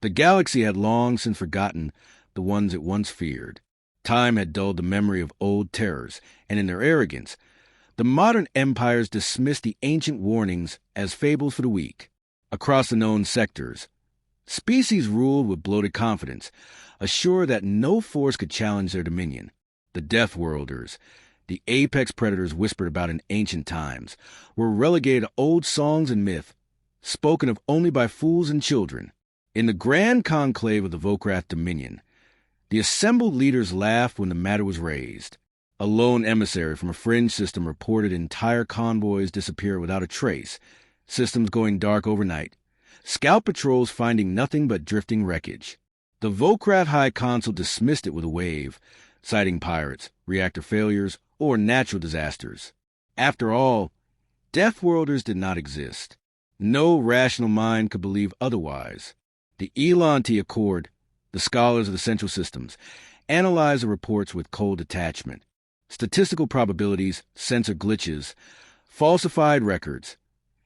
The galaxy had long since forgotten the ones it once feared. Time had dulled the memory of old terrors, and in their arrogance, the modern empires dismissed the ancient warnings as fables for the weak. Across the known sectors, species ruled with bloated confidence, assured that no force could challenge their dominion. The Deathworlders, the apex predators whispered about in ancient times, were relegated to old songs and myth, spoken of only by fools and children. In the grand conclave of the Vokrath Dominion, the assembled leaders laughed when the matter was raised. A lone emissary from a fringe system reported entire convoys disappear without a trace, systems going dark overnight, scout patrols finding nothing but drifting wreckage. The Vokrath High Consul dismissed it with a wave, citing pirates, reactor failures, or natural disasters. After all, Deathworlders did not exist. No rational mind could believe otherwise. The Elanti Accord, the scholars of the Central Systems, analyzed the reports with cold detachment. Statistical probabilities, sensor glitches, falsified records.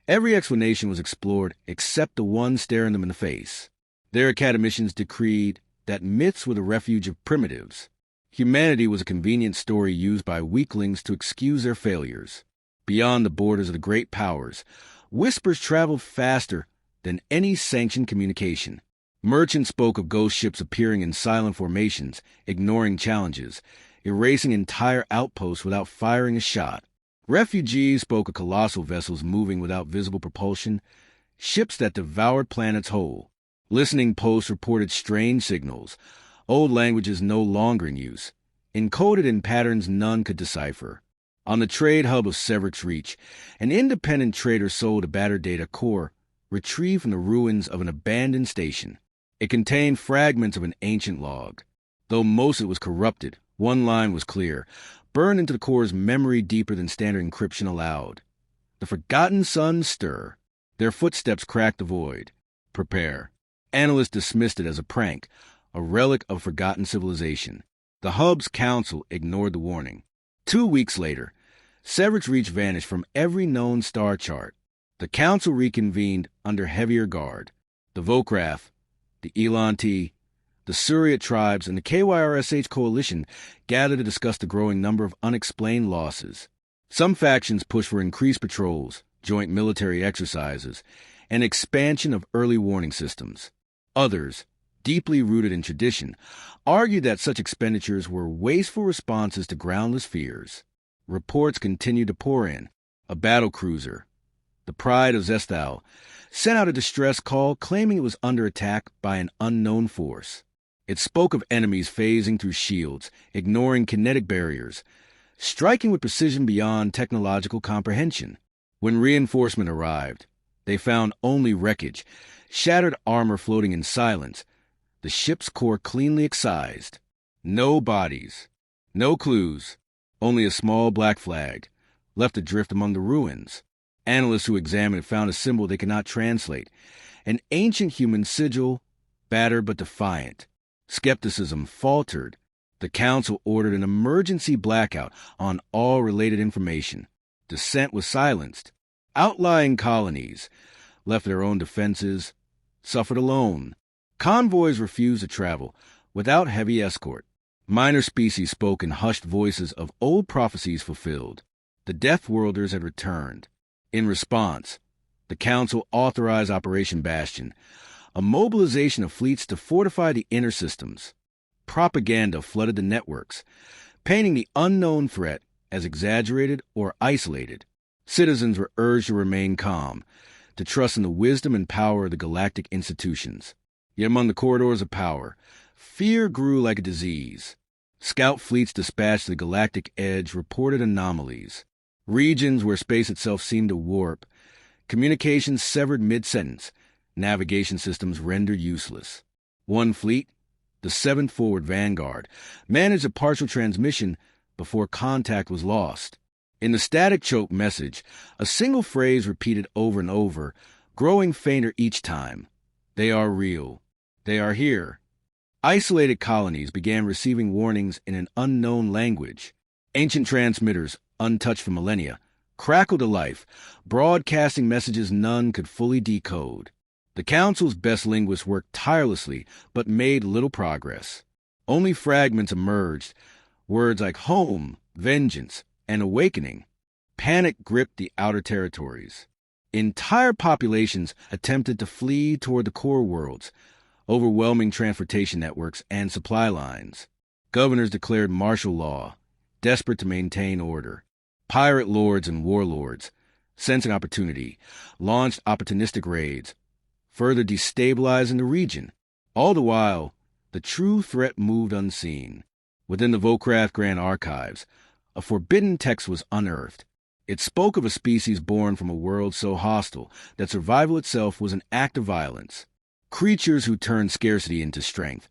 Every explanation was explored except the one staring them in the face. Their academicians decreed that myths were the refuge of primitives. Humanity was a convenient story used by weaklings to excuse their failures. Beyond the borders of the great powers, whispers traveled faster than any sanctioned communication. Merchants spoke of ghost ships appearing in silent formations, ignoring challenges, erasing entire outposts without firing a shot. Refugees spoke of colossal vessels moving without visible propulsion, ships that devoured planets whole. Listening posts reported strange signals, old languages no longer in use, encoded in patterns none could decipher. On the trade hub of Severix Reach, an independent trader sold a battered data core retrieved from the ruins of an abandoned station. It contained fragments of an ancient log. Though most of it was corrupted, one line was clear, burned into the core's memory deeper than standard encryption allowed. The forgotten suns stir. Their footsteps crack the void. Prepare. Analysts dismissed it as a prank, a relic of forgotten civilization. The hub's council ignored the warning. 2 weeks later, Severix Reach vanished from every known star chart. The council reconvened under heavier guard. The Vokrath, the Elanti, the Suriat tribes, and the KYRSH coalition gathered to discuss the growing number of unexplained losses. Some factions pushed for increased patrols, joint military exercises, and expansion of early warning systems. Others, deeply rooted in tradition, argued that such expenditures were wasteful responses to groundless fears. Reports continued to pour in. A battle cruiser, the Pride of Zesthal, sent out a distress call claiming it was under attack by an unknown force. It spoke of enemies phasing through shields, ignoring kinetic barriers, striking with precision beyond technological comprehension. When reinforcement arrived, they found only wreckage, shattered armor floating in silence, the ship's core cleanly excised. No bodies, no clues, only a small black flag, left adrift among the ruins. Analysts who examined it found a symbol they could not translate, an ancient human sigil, battered but defiant. Skepticism faltered. The council ordered an emergency blackout on all related information. Dissent was silenced. Outlying colonies, left to their own defenses, suffered alone. Convoys refused to travel without heavy escort. Minor species spoke in hushed voices of old prophecies fulfilled. The Deathworlders had returned. In response, the Council authorized Operation Bastion, a mobilization of fleets to fortify the inner systems. Propaganda flooded the networks, painting the unknown threat as exaggerated or isolated. Citizens were urged to remain calm, to trust in the wisdom and power of the galactic institutions. Yet among the corridors of power, fear grew like a disease. Scout fleets dispatched to the galactic edge reported anomalies. Regions where space itself seemed to warp, communications severed mid-sentence, navigation systems rendered useless. One fleet, the 7th Forward Vanguard, managed a partial transmission before contact was lost. In the static choke message, a single phrase repeated over and over, growing fainter each time. They are real. They are here. Isolated colonies began receiving warnings in an unknown language. Ancient transmitters, untouched for millennia, crackled to life, broadcasting messages none could fully decode. The Council's best linguists worked tirelessly, but made little progress. Only fragments emerged, words like home, vengeance, and awakening. Panic gripped the outer territories. Entire populations attempted to flee toward the core worlds, overwhelming transportation networks and supply lines. Governors declared martial law, desperate to maintain order. Pirate lords and warlords, sensing opportunity, launched opportunistic raids, further destabilizing the region. All the while, the true threat moved unseen. Within the Vocraft Grand Archives, a forbidden text was unearthed. It spoke of a species born from a world so hostile that survival itself was an act of violence. Creatures who turned scarcity into strength,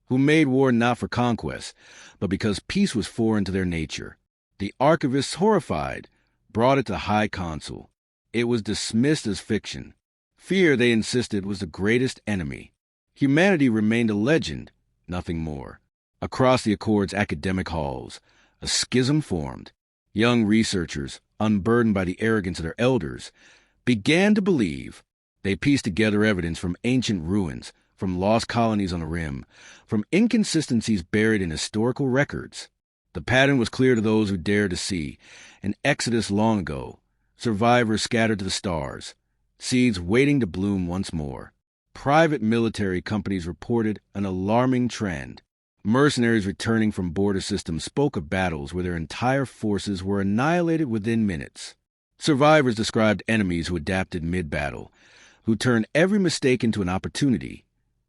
who made war not for conquest, but because peace was foreign to their nature. The archivists, horrified, brought it to the High Consul. It was dismissed as fiction. Fear, they insisted, was the greatest enemy. Humanity remained a legend, nothing more. Across the Accord's academic halls, a schism formed. Young researchers, unburdened by the arrogance of their elders, began to believe. They pieced together evidence from ancient ruins, from lost colonies on the rim, from inconsistencies buried in historical records. The pattern was clear to those who dared to see. An exodus long ago, survivors scattered to the stars, seeds waiting to bloom once more. Private military companies reported an alarming trend. Mercenaries returning from border systems spoke of battles where their entire forces were annihilated within minutes. Survivors described enemies who adapted mid-battle, who turned every mistake into an opportunity,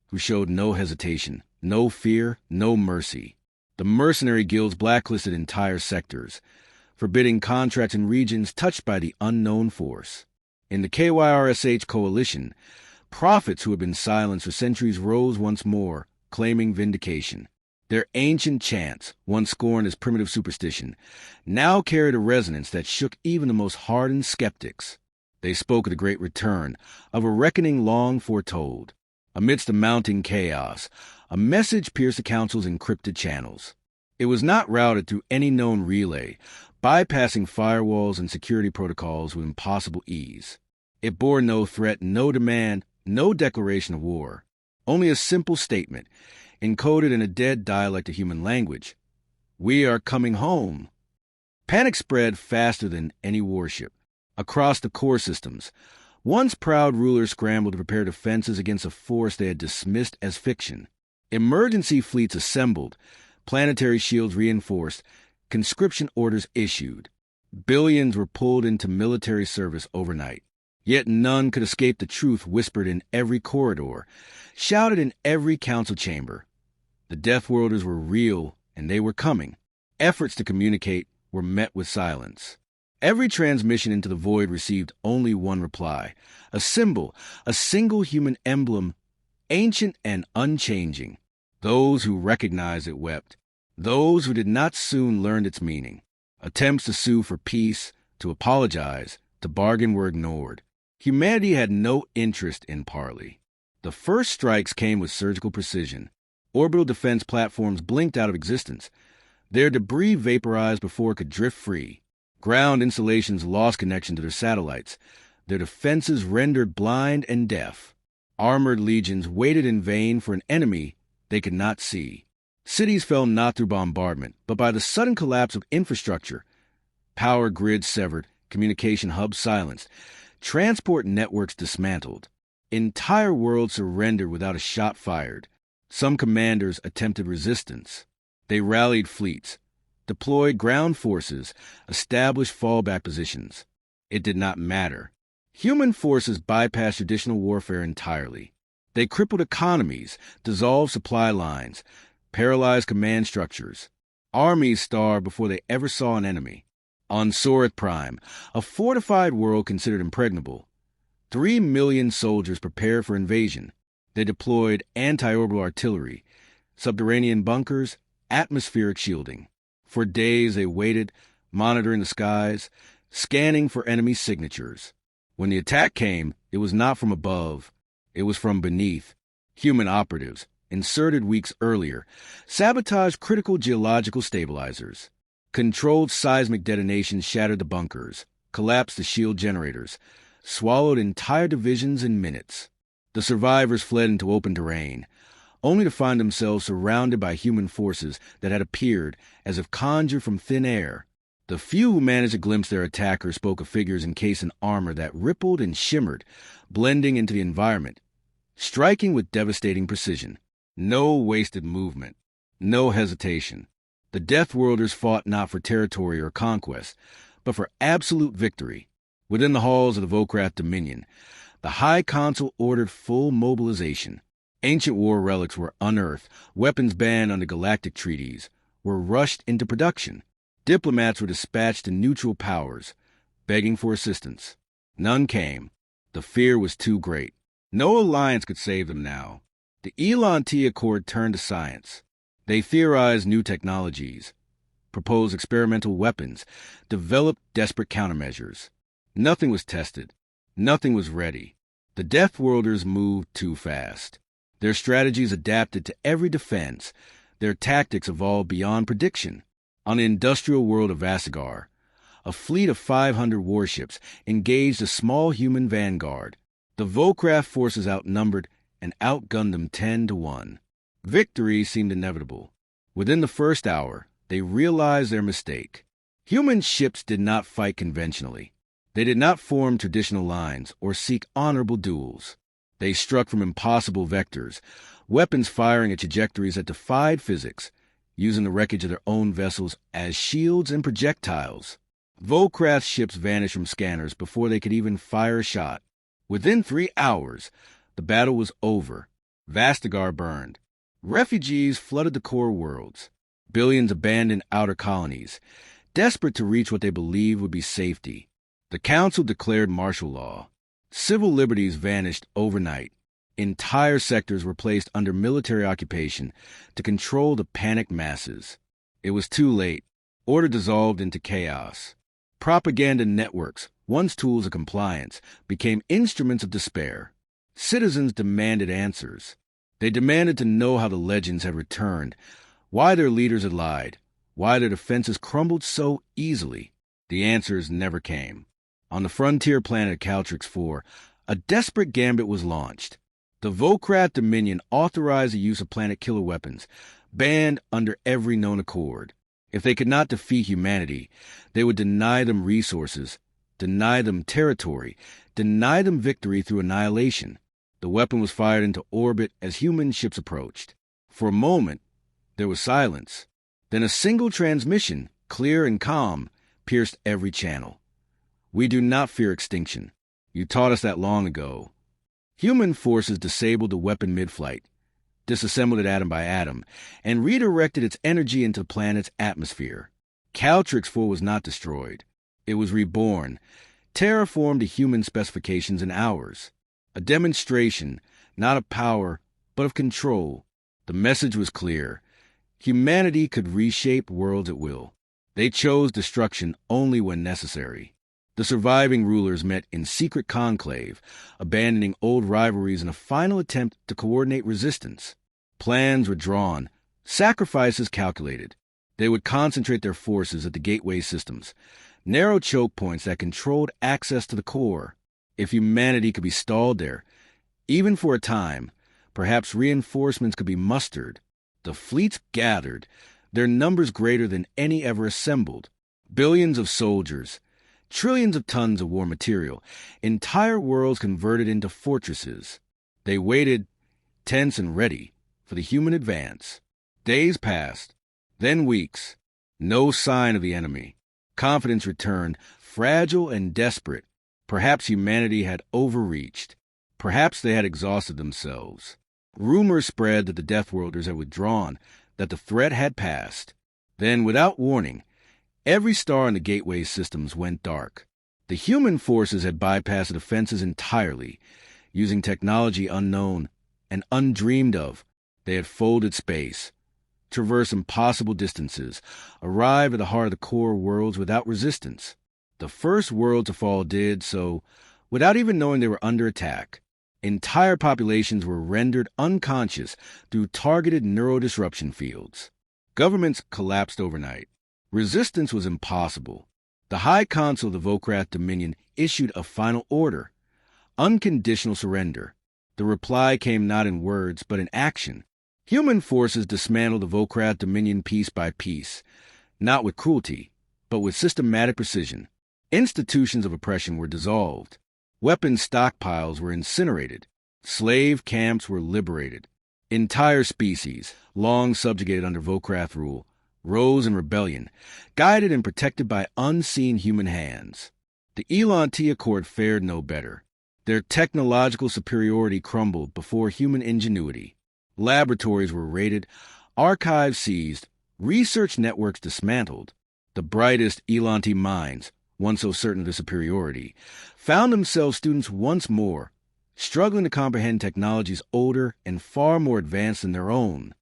who showed no hesitation, no fear, no mercy. The mercenary guilds blacklisted entire sectors, forbidding contracts in regions touched by the unknown force. In the KYRSH coalition, prophets who had been silenced for centuries rose once more, claiming vindication. Their ancient chants, once scorned as primitive superstition, now carried a resonance that shook even the most hardened skeptics. They spoke of the great return, of a reckoning long foretold. Amidst the mounting chaos, a message pierced the Council's encrypted channels. It was not routed through any known relay, bypassing firewalls and security protocols with impossible ease. It bore no threat, no demand, no declaration of war. Only a simple statement, encoded in a dead dialect of human language. We are coming home. Panic spread faster than any warship. Across the core systems, once proud rulers scrambled to prepare defenses against a force they had dismissed as fiction. Emergency fleets assembled, planetary shields reinforced, conscription orders issued. Billions were pulled into military service overnight. Yet none could escape the truth whispered in every corridor, shouted in every council chamber. The Deathworlders were real, and they were coming. Efforts to communicate were met with silence. Every transmission into the void received only one reply, a symbol, a single human emblem, ancient and unchanging. Those who recognized it wept. Those who did not soon learned its meaning. Attempts to sue for peace, to apologize, to bargain were ignored. Humanity had no interest in parley. The first strikes came with surgical precision. Orbital defense platforms blinked out of existence. Their debris vaporized before it could drift free. Ground installations lost connection to their satellites. Their defenses rendered blind and deaf. Armored legions waited in vain for an enemy they could not see. Cities fell not through bombardment, but by the sudden collapse of infrastructure. Power grids severed, communication hubs silenced, transport networks dismantled. Entire worlds surrendered without a shot fired. Some commanders attempted resistance. They rallied fleets, deployed ground forces, established fallback positions. It did not matter. Human forces bypassed traditional warfare entirely. They crippled economies, dissolved supply lines, paralyzed command structures. Armies starved before they ever saw an enemy. On Soreth Prime, a fortified world considered impregnable, 3 million soldiers prepared for invasion. They deployed anti-orbital artillery, subterranean bunkers, atmospheric shielding. For days they waited, monitoring the skies, scanning for enemy signatures. When the attack came, it was not from above. It was from beneath. Human operatives, inserted weeks earlier, sabotaged critical geological stabilizers. Controlled seismic detonations shattered the bunkers, collapsed the shield generators, swallowed entire divisions in minutes. The survivors fled into open terrain, only to find themselves surrounded by human forces that had appeared as if conjured from thin air. The few who managed to glimpse their attackers spoke of figures encased in armor that rippled and shimmered, blending into the environment, striking with devastating precision. No wasted movement, no hesitation. The Deathworlders fought not for territory or conquest, but for absolute victory. Within the halls of the Volcraft Dominion, the High Consul ordered full mobilization. Ancient war relics were unearthed, weapons banned under galactic treaties were rushed into production. Diplomats were dispatched to neutral powers, begging for assistance. None came. The fear was too great. No alliance could save them now. The Elon T Accord turned to science. They theorized new technologies, proposed experimental weapons, developed desperate countermeasures. Nothing was tested. Nothing was ready. The Deathworlders moved too fast. Their strategies adapted to every defense. Their tactics evolved beyond prediction. On the industrial world of Vasagar, a fleet of 500 warships engaged a small human vanguard. The Volcraft forces outnumbered and outgunned them 10-1. Victory seemed inevitable. Within the first hour, they realized their mistake. Human ships did not fight conventionally. They did not form traditional lines or seek honorable duels. They struck from impossible vectors, weapons firing at trajectories that defied physics, using the wreckage of their own vessels as shields and projectiles. Volcraft ships vanished from scanners before they could even fire a shot. Within 3 hours, the battle was over. Vastagar burned. Refugees flooded the core worlds. Billions abandoned outer colonies, desperate to reach what they believed would be safety. The Council declared martial law. Civil liberties vanished overnight. Entire sectors were placed under military occupation to control the panicked masses. It was too late. Order dissolved into chaos. Propaganda networks, once tools of compliance, became instruments of despair. Citizens demanded answers. They demanded to know how the legends had returned, why their leaders had lied, why their defenses crumbled so easily. The answers never came. On the frontier planet Caltrix IV, a desperate gambit was launched. The Volcraft Dominion authorized the use of planet killer weapons, banned under every known accord. If they could not defeat humanity, they would deny them resources, deny them territory, deny them victory through annihilation. The weapon was fired into orbit as human ships approached. For a moment, there was silence. Then a single transmission, clear and calm, pierced every channel. We do not fear extinction. You taught us that long ago. Human forces disabled the weapon mid-flight, disassembled it atom by atom, and redirected its energy into the planet's atmosphere. Caltrix IV was not destroyed. It was reborn, terraformed to human specifications in hours. A demonstration, not of power, but of control. The message was clear. Humanity could reshape worlds at will. They chose destruction only when necessary. The surviving rulers met in secret conclave, abandoning old rivalries in a final attempt to coordinate resistance. Plans were drawn, sacrifices calculated. They would concentrate their forces at the gateway systems, narrow choke points that controlled access to the core. If humanity could be stalled there, even for a time, perhaps reinforcements could be mustered. The fleets gathered, their numbers greater than any ever assembled. Billions of soldiers, trillions of tons of war material, entire worlds converted into fortresses. They waited, tense and ready, for the human advance. Days passed, then weeks. No sign of the enemy. Confidence returned, fragile and desperate. Perhaps humanity had overreached. Perhaps they had exhausted themselves. Rumors spread that the Deathworlders had withdrawn, that the threat had passed. Then, without warning, every star in the gateway systems went dark. The human forces had bypassed the defenses entirely. Using technology unknown and undreamed of, they had folded space, traversed impossible distances, arrived at the heart of the core worlds without resistance. The first world to fall did so without even knowing they were under attack. Entire populations were rendered unconscious through targeted neurodisruption fields. Governments collapsed overnight. Resistance was impossible. The High Consul of the Volcraft Dominion issued a final order: unconditional surrender. The reply came not in words, but in action. Human forces dismantled the Vokrath dominion piece by piece, not with cruelty, but with systematic precision. Institutions of oppression were dissolved. Weapons stockpiles were incinerated. Slave camps were liberated. Entire species, long subjugated under Vokrath rule, rose in rebellion, guided and protected by unseen human hands. The Elanti Accord fared no better. Their technological superiority crumbled before human ingenuity. Laboratories were raided, archives seized, research networks dismantled. The brightest Elanti minds, once so certain of their superiority, found themselves students once more, struggling to comprehend technologies older and far more advanced than their own.